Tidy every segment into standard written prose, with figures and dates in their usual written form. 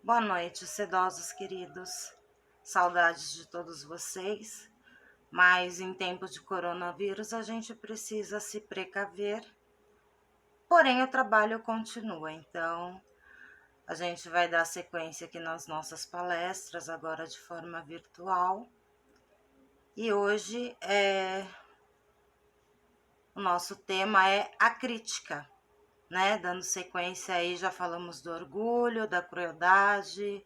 Boa noite, sedosos queridos. Saudades de todos vocês. Mas em tempo de coronavírus a gente precisa se precaver. Porém, o trabalho continua. Então, a gente vai dar sequência aqui nas nossas palestras, agora de forma virtual. E hoje o nosso tema é a crítica, né? Dando sequência aí, já falamos do orgulho, da crueldade,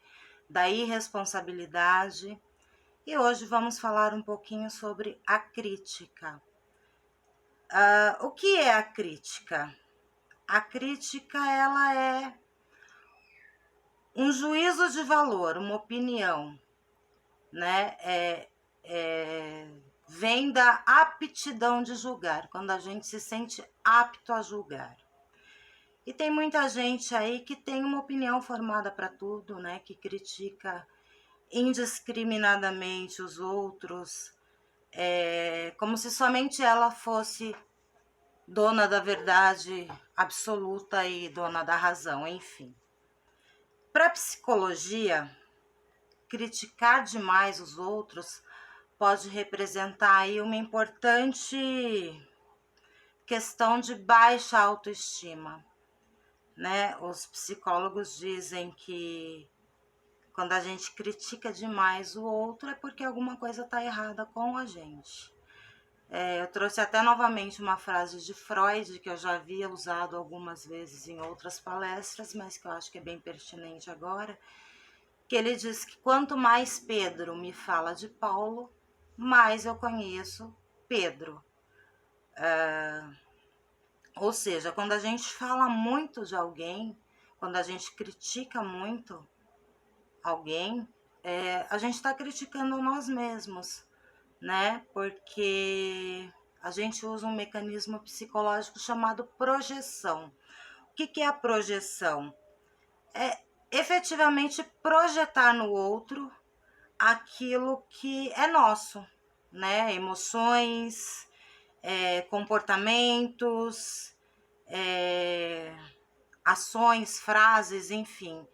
da irresponsabilidade. E hoje vamos falar um pouquinho sobre a crítica. O que é a crítica? A crítica, ela é um juízo de valor, uma opinião, né? Vem da aptidão de julgar, quando a gente se sente apto a julgar. E tem muita gente aí que tem uma opinião formada para tudo, né? Que critica indiscriminadamente os outros, como se somente ela fosse dona da verdade absoluta e dona da razão, enfim. Para a psicologia, criticar demais os outros pode representar aí uma importante questão de baixa autoestima, né? Os psicólogos dizem que quando a gente critica demais o outro é porque alguma coisa está errada com a gente. Eu trouxe até novamente uma frase de Freud, que eu já havia usado algumas vezes em outras palestras, mas que eu acho que é bem pertinente agora, que ele diz que quanto mais Pedro me fala de Paulo, mais eu conheço Pedro. Ou seja, quando a gente fala muito de alguém, quando a gente critica muito alguém, a gente está criticando nós mesmos, né? Porque a gente usa um mecanismo psicológico chamado projeção. O que é a projeção? É efetivamente projetar no outro aquilo que é nosso, né? Emoções, comportamentos, ações, frases, enfim.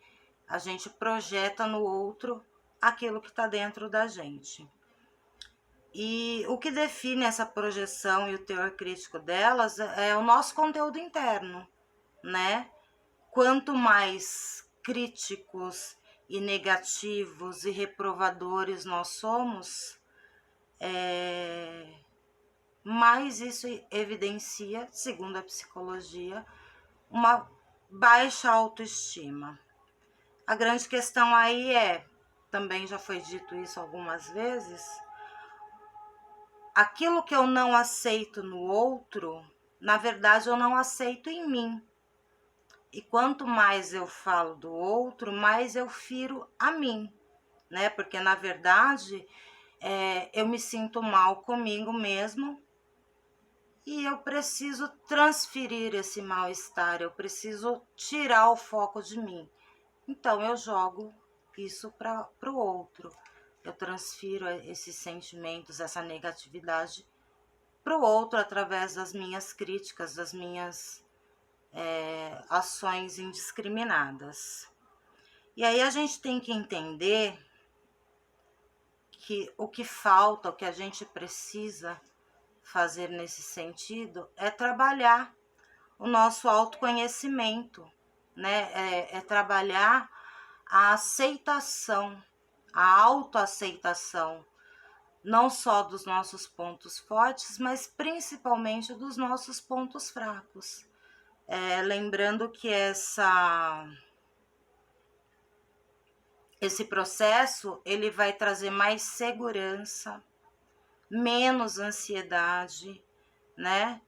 A gente projeta no outro aquilo que está dentro da gente. E o que define essa projeção e o teor crítico delas é o nosso conteúdo interno, né? Quanto mais críticos e negativos e reprovadores nós somos, mais isso evidencia, segundo a psicologia, uma baixa autoestima. A grande questão aí também já foi dito isso algumas vezes, aquilo que eu não aceito no outro, na verdade eu não aceito em mim. E quanto mais eu falo do outro, mais eu firo a mim, né? Porque na verdade eu me sinto mal comigo mesmo e eu preciso transferir esse mal-estar, eu preciso tirar o foco de mim. Então eu jogo isso para o outro. Eu transfiro esses sentimentos, essa negatividade para o outro através das minhas críticas, das minhas ações indiscriminadas. E aí a gente tem que entender que o que falta, o que a gente precisa fazer nesse sentido é trabalhar o nosso autoconhecimento, né? É trabalhar a aceitação, a autoaceitação, não só dos nossos pontos fortes, mas principalmente dos nossos pontos fracos. Lembrando que esse processo ele vai trazer mais segurança, menos ansiedade, né?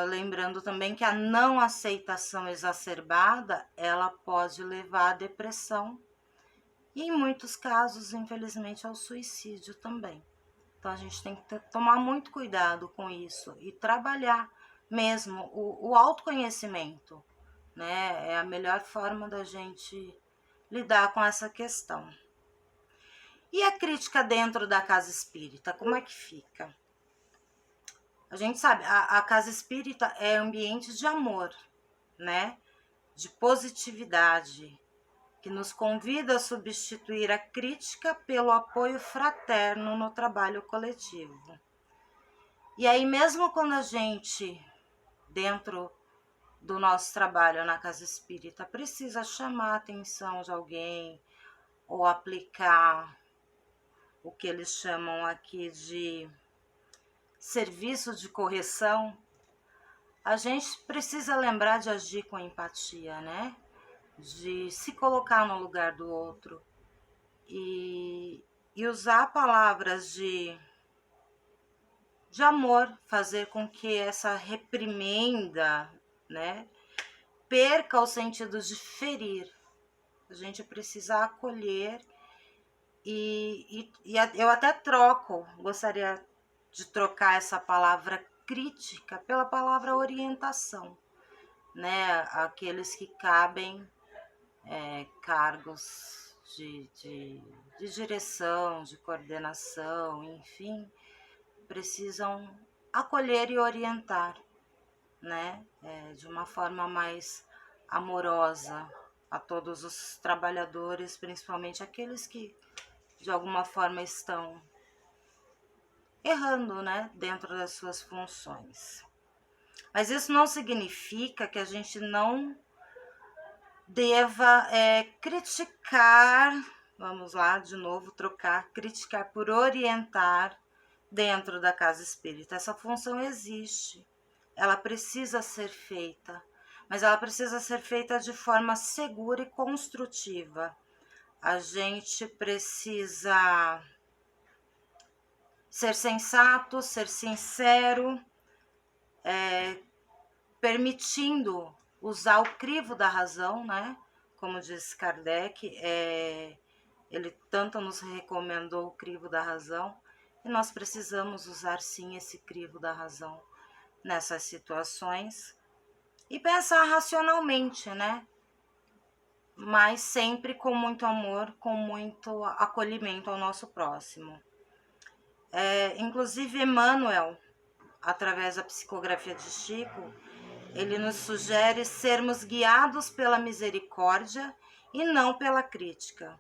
Lembrando também que a não aceitação exacerbada ela pode levar à depressão e em muitos casos, infelizmente, ao suicídio também. Então a gente tem que tomar muito cuidado com isso e trabalhar mesmo o autoconhecimento, né? É a melhor forma da gente lidar com essa questão. E a crítica dentro da casa espírita, como é que fica? A gente sabe, a casa espírita é ambiente de amor, né? De positividade, que nos convida a substituir a crítica pelo apoio fraterno no trabalho coletivo. E aí, mesmo quando a gente, dentro do nosso trabalho na casa espírita, precisa chamar a atenção de alguém ou aplicar o que eles chamam aqui de serviço de correção, a gente precisa lembrar de agir com empatia, né? De se colocar no lugar do outro e usar palavras de amor, fazer com que essa reprimenda, né, perca o sentido de ferir. A gente precisa acolher e eu até gostaria de trocar essa palavra crítica pela palavra orientação, né? Aqueles que cabem cargos de direção, de coordenação, enfim, precisam acolher e orientar, né? De uma forma mais amorosa a todos os trabalhadores, principalmente aqueles que de alguma forma estão errando, né, dentro das suas funções. Mas isso não significa que a gente não deva criticar, vamos lá, de novo, trocar, criticar por orientar dentro da casa espírita. Essa função existe, ela precisa ser feita, mas ela precisa ser feita de forma segura e construtiva. A gente precisa ser sensato, ser sincero, permitindo usar o crivo da razão, né? Como diz Kardec, ele tanto nos recomendou o crivo da razão, e nós precisamos usar sim esse crivo da razão nessas situações e pensar racionalmente, né? Mas sempre com muito amor, com muito acolhimento ao nosso próximo. Inclusive Emmanuel, através da psicografia de Chico, ele nos sugere sermos guiados pela misericórdia e não pela crítica.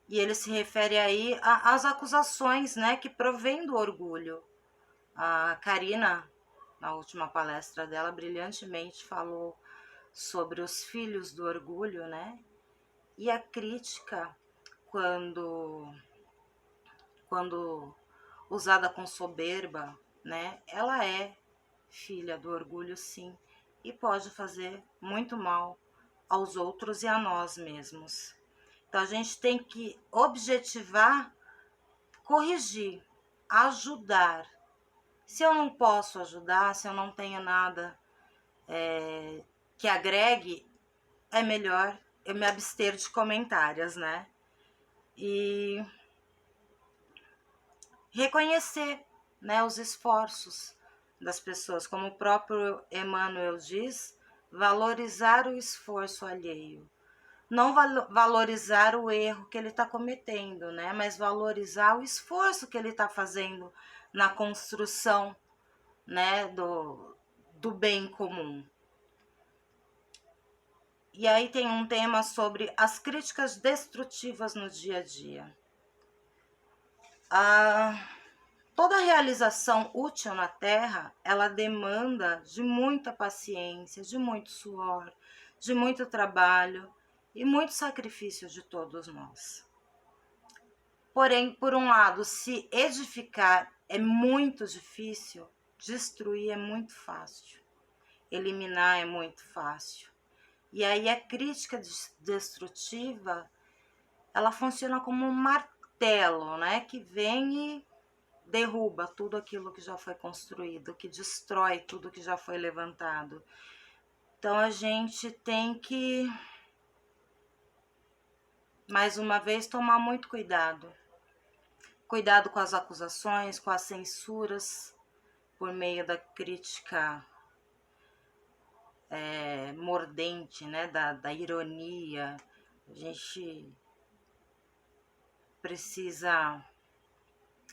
E ele se refere aí às acusações, né, que provêm do orgulho. A Karina, na última palestra dela, brilhantemente falou sobre os filhos do orgulho, né? E a crítica, quando usada com soberba, né, ela é filha do orgulho, sim, e pode fazer muito mal aos outros e a nós mesmos. Então a gente tem que objetivar, corrigir, ajudar. Se eu não posso ajudar, se eu não tenho nada que agregue, é melhor eu me abster de comentários, né? E reconhecer, né, os esforços das pessoas, como o próprio Emmanuel diz, valorizar o esforço alheio. Não valorizar o erro que ele está cometendo, né, mas valorizar o esforço que ele está fazendo na construção, né, do bem comum. E aí tem um tema sobre as críticas destrutivas no dia a dia. Toda realização útil na Terra, ela demanda de muita paciência, de muito suor, de muito trabalho e muito sacrifício de todos nós. Porém, por um lado, se edificar é muito difícil, destruir é muito fácil, eliminar é muito fácil. E aí a crítica destrutiva, ela funciona como um martelo, né, que vem e derruba tudo aquilo que já foi construído, que destrói tudo que já foi levantado. Então a gente tem que, mais uma vez, tomar muito cuidado. Cuidado com as acusações, com as censuras, por meio da crítica mordente, né? Da ironia. A gente precisa,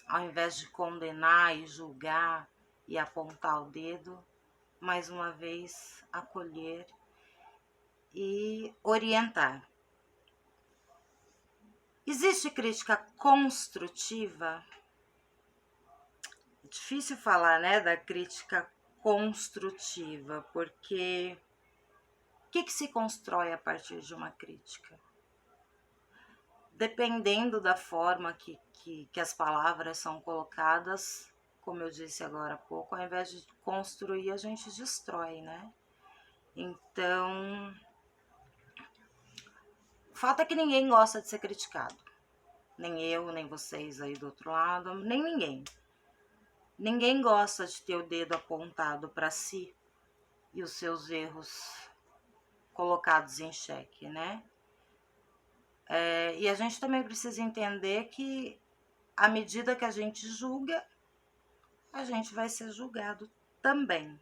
ao invés de condenar e julgar e apontar o dedo, mais uma vez acolher e orientar. Existe crítica construtiva? É difícil falar, né, da crítica construtiva, porque o que se constrói a partir de uma crítica? Dependendo da forma que as palavras são colocadas, como eu disse agora há pouco, ao invés de construir, a gente destrói, né? Então, o fato é que ninguém gosta de ser criticado. Nem eu, nem vocês aí do outro lado, nem ninguém. Ninguém gosta de ter o dedo apontado para si e os seus erros colocados em xeque, né? E a gente também precisa entender que, à medida que a gente julga, a gente vai ser julgado também.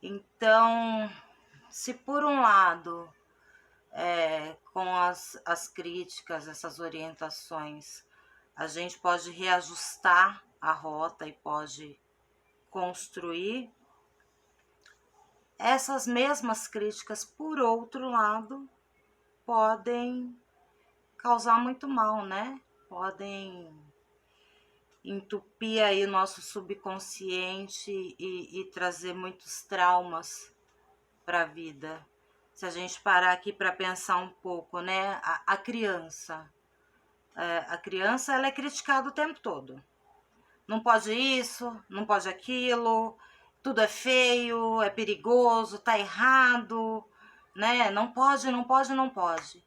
Então, se por um lado, com as críticas, essas orientações, a gente pode reajustar a rota e pode construir, essas mesmas críticas, por outro lado, podem causar muito mal, né? Podem entupir aí o nosso subconsciente e trazer muitos traumas para a vida. Se a gente parar aqui para pensar um pouco, né? A criança, ela é criticada o tempo todo. Não pode isso, não pode aquilo, tudo é feio, é perigoso, tá errado, né? Não pode, não pode, não pode.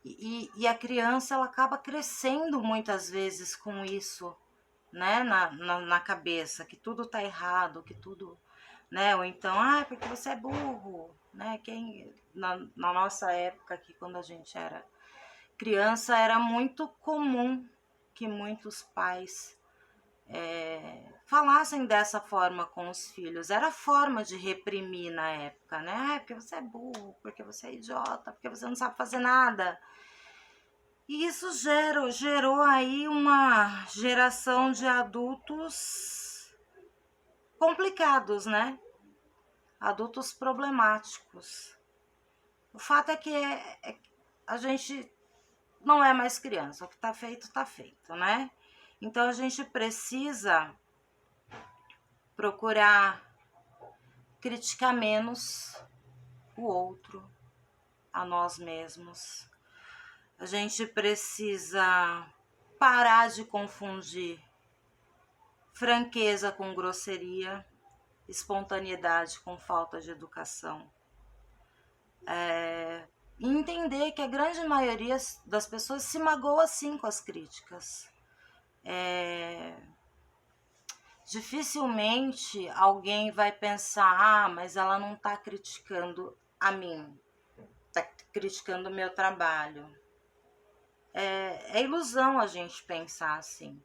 E a criança, ela acaba crescendo muitas vezes com isso, né? Na cabeça, que tudo tá errado, que tudo, né? Ou então, porque você é burro, né? Na nossa época aqui, quando a gente era criança, era muito comum que muitos pais falassem dessa forma com os filhos. Era forma de reprimir na época, né? Porque você é burro, porque você é idiota, porque você não sabe fazer nada. E isso gerou aí uma geração de adultos complicados, né? Adultos problemáticos. O fato é que a gente não é mais criança. O que tá feito, né? Então a gente precisa procurar criticar menos o outro, a nós mesmos. A gente precisa parar de confundir franqueza com grosseria, espontaneidade com falta de educação. E entender que a grande maioria das pessoas se magoa sim com as críticas. Dificilmente alguém vai pensar, mas ela não está criticando a mim, está criticando o meu trabalho. É ilusão a gente pensar assim,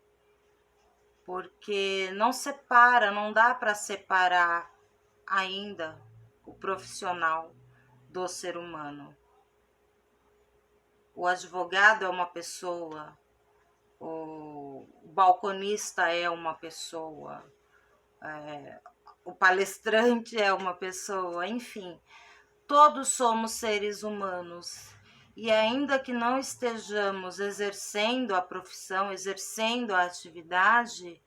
porque não dá para separar ainda o profissional do ser humano. O advogado é uma pessoa, o balconista é uma pessoa, o palestrante é uma pessoa, enfim, todos somos seres humanos. E ainda que não estejamos exercendo a profissão, exercendo a atividade,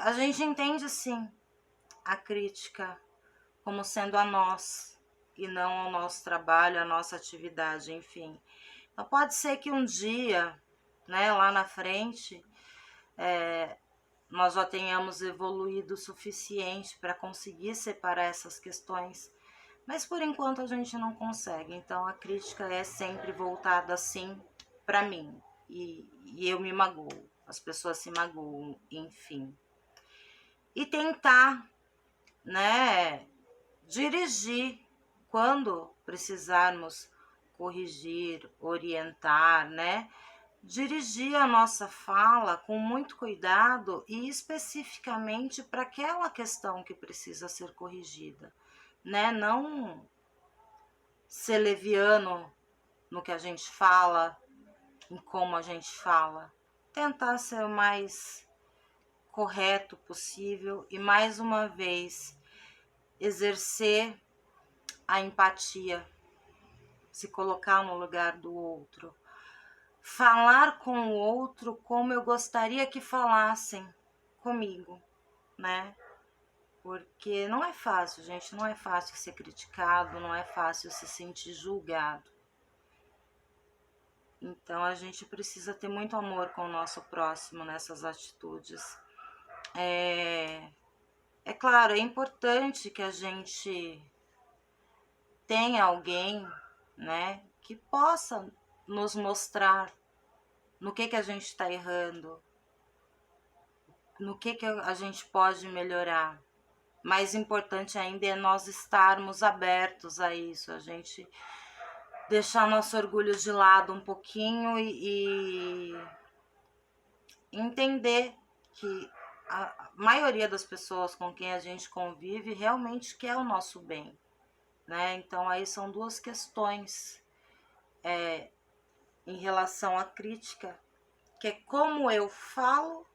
a gente entende sim a crítica como sendo a nós e não ao nosso trabalho, a nossa atividade, enfim. Então pode ser que um dia, né, lá na frente, nós já tenhamos evoluído o suficiente para conseguir separar essas questões, mas por enquanto a gente não consegue. Então a crítica é sempre voltada assim para mim e eu me magoo, as pessoas se magoam, enfim. E tentar, né, dirigir quando precisarmos corrigir, orientar, né? Dirigir a nossa fala com muito cuidado e especificamente para aquela questão que precisa ser corrigida, né? Não ser leviano no que a gente fala, em como a gente fala. Tentar ser o mais correto possível e, mais uma vez, exercer a empatia, se colocar no lugar do outro, falar com o outro como eu gostaria que falassem comigo, né? Porque não é fácil, gente, não é fácil ser criticado, não é fácil se sentir julgado. Então a gente precisa ter muito amor com o nosso próximo nessas atitudes. É claro, é importante que a gente tenha alguém, né, que possa nos mostrar no que a gente está errando, no que a gente pode melhorar. Mais importante ainda é nós estarmos abertos a isso, a gente deixar nosso orgulho de lado um pouquinho e entender que a maioria das pessoas com quem a gente convive realmente quer o nosso bem, né? Então aí são duas questões em relação à crítica, que é como eu falo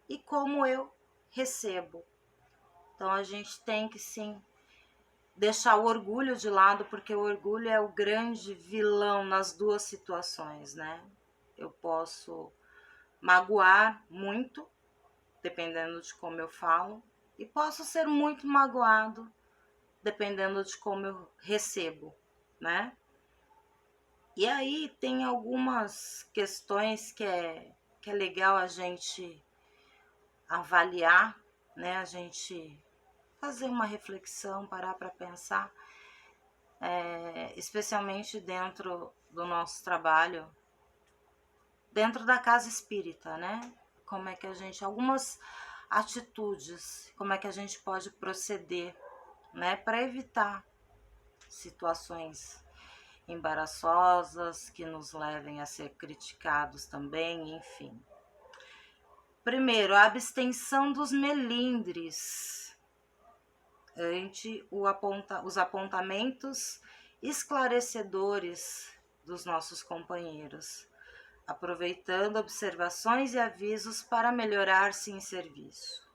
e como eu recebo. Então a gente tem que sim deixar o orgulho de lado, porque o orgulho é o grande vilão nas duas situações, né? Eu posso magoar muito, dependendo de como eu falo, e posso ser muito magoado, dependendo de como eu recebo, né? E aí tem algumas questões que é legal a gente avaliar, né? A gente fazer uma reflexão, parar para pensar, especialmente dentro do nosso trabalho, dentro da casa espírita, né? Como é que a gente, algumas atitudes, como é que a gente pode proceder, né? Para evitar situações embaraçosas que nos levem a ser criticados também, enfim. Primeiro, a abstenção dos melindres ante os apontamentos esclarecedores dos nossos companheiros, aproveitando observações e avisos para melhorar-se em serviço.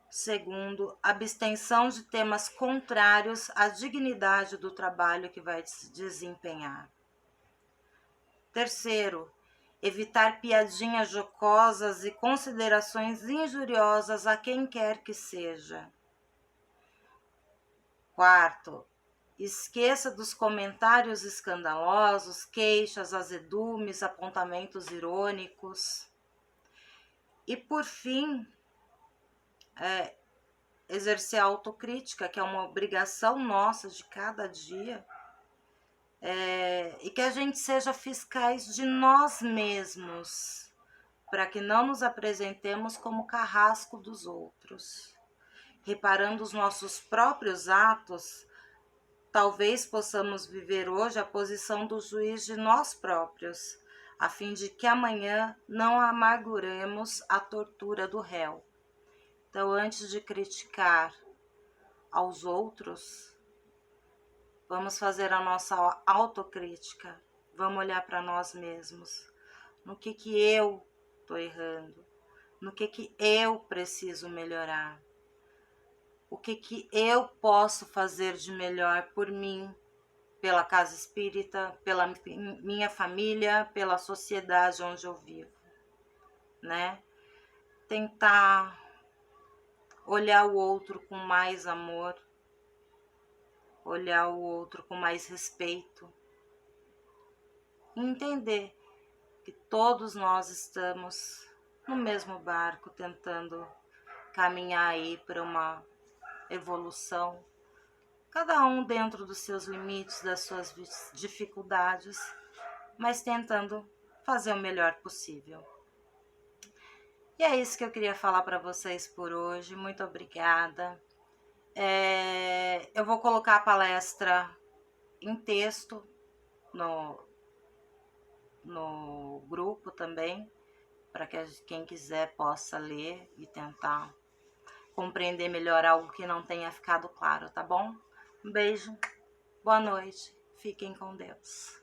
Segundo, abstenção de temas contrários à dignidade do trabalho que vai desempenhar. Terceiro, evitar piadinhas jocosas e considerações injuriosas a quem quer que seja. Quarto, esqueça dos comentários escandalosos, queixas, azedumes, apontamentos irônicos. E por fim, exercer a autocrítica, que é uma obrigação nossa de cada dia, e que a gente seja fiscais de nós mesmos, para que não nos apresentemos como carrasco dos outros. Reparando os nossos próprios atos, talvez possamos viver hoje a posição do juiz de nós próprios, a fim de que amanhã não amarguremos a tortura do réu. Então, antes de criticar aos outros, vamos fazer a nossa autocrítica, vamos olhar para nós mesmos, no que eu estou errando, no que eu preciso melhorar, o que eu posso fazer de melhor por mim, pela casa espírita, pela minha família, pela sociedade onde eu vivo, né? Tentar olhar o outro com mais amor, olhar o outro com mais respeito, e entender que todos nós estamos no mesmo barco, tentando caminhar aí para uma evolução, cada um dentro dos seus limites, das suas dificuldades, mas tentando fazer o melhor possível. E é isso que eu queria falar para vocês por hoje. Muito obrigada. Eu vou colocar a palestra em texto no grupo também, para que quem quiser possa ler e tentar compreender melhor algo que não tenha ficado claro, tá bom? Um beijo, boa noite, fiquem com Deus.